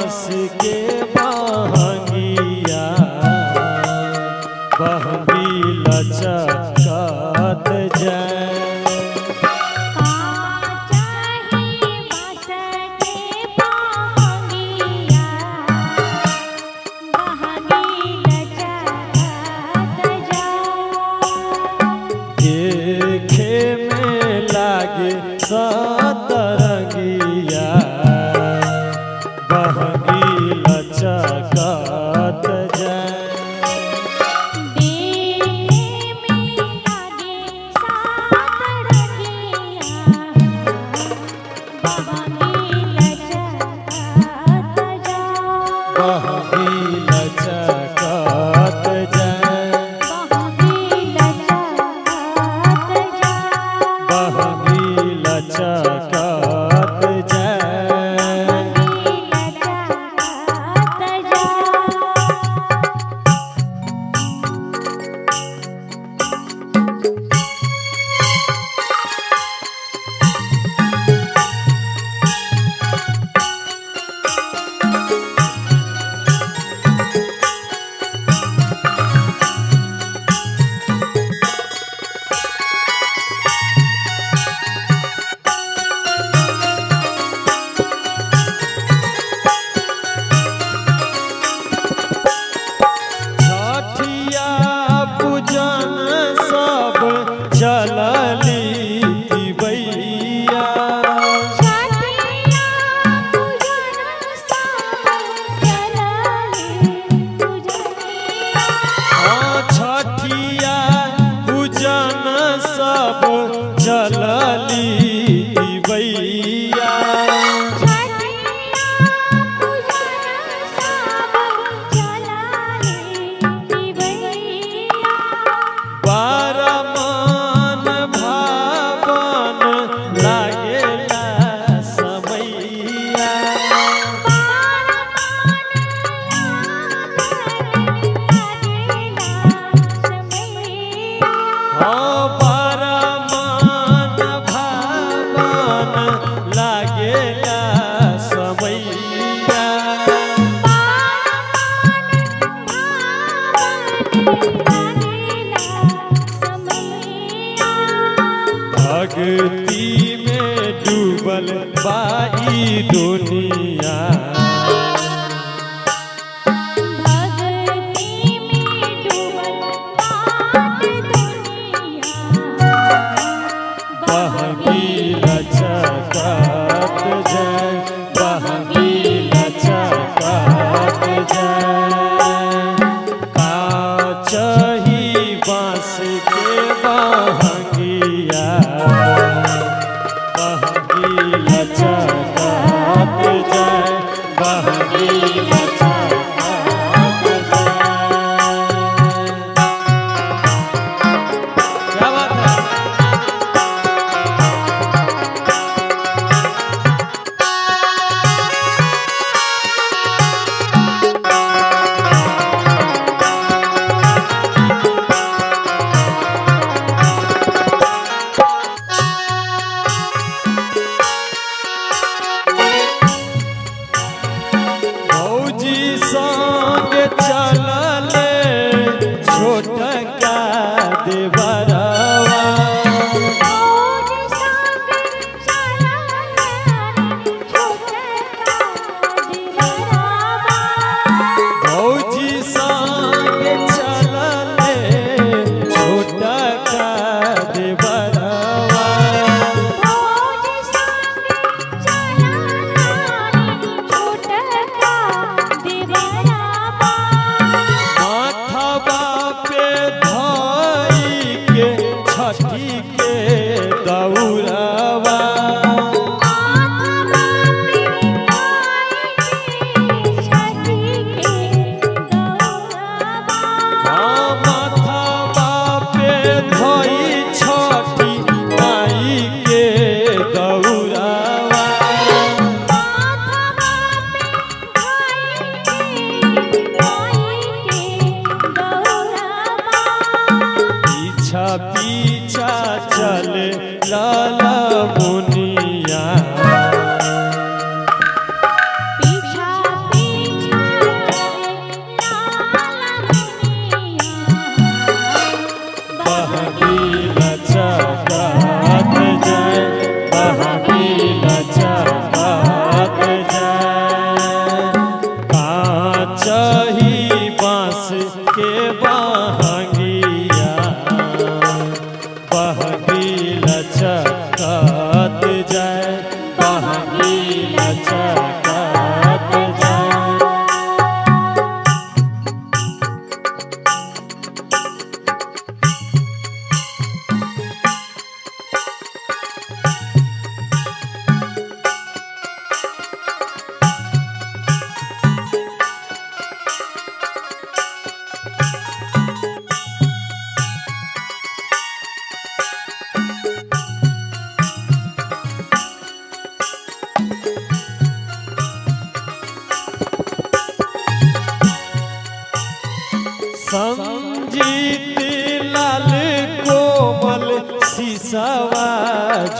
बांस के बहंगिया बहंगी लचकत जाए। देखे में लागे सतरंगिया बहंगी लचकत जाए। बहंगी लचकत जाए। बहंगी लचकत जाए। चलली तिवैया छठिया पूजन सब चलली तिवैया। भक्ति में डूबल बाई दुनिया। बहंगी लचकत जाए। बहंगी लचकत जाए। काचही बांस के बहंगिया बहंगी लचकत जाए। बहंगी लचकत जाए। क्या बात है। संजीत लाल कोमल शीशवा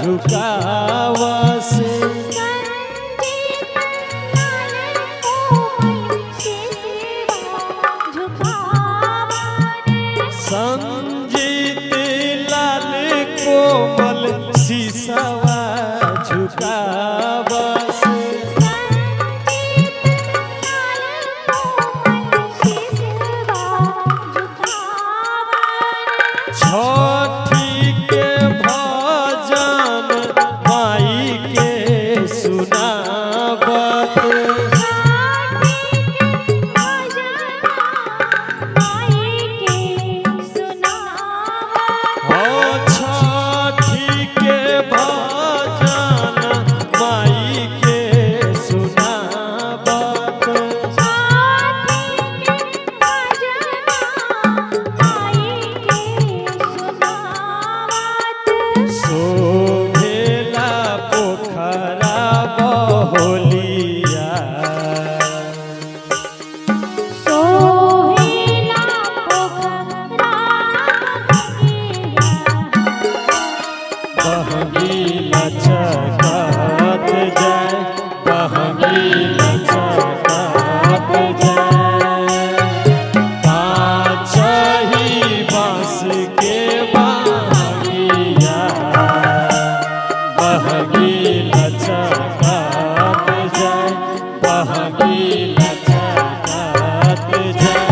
झुकावा से संजीत लाल कोमल शीशवा झुकावा से छठी के भजन माई के सुनावत हो छठी के भजन माई के सुनावत शोभेला पोखरा बहोलिया बहंगी लचकत जाए बहंगी लचकत जाए पाछही बाँस के बहंगिया बहंगी लचकत जाए बहंगी लचकत जाए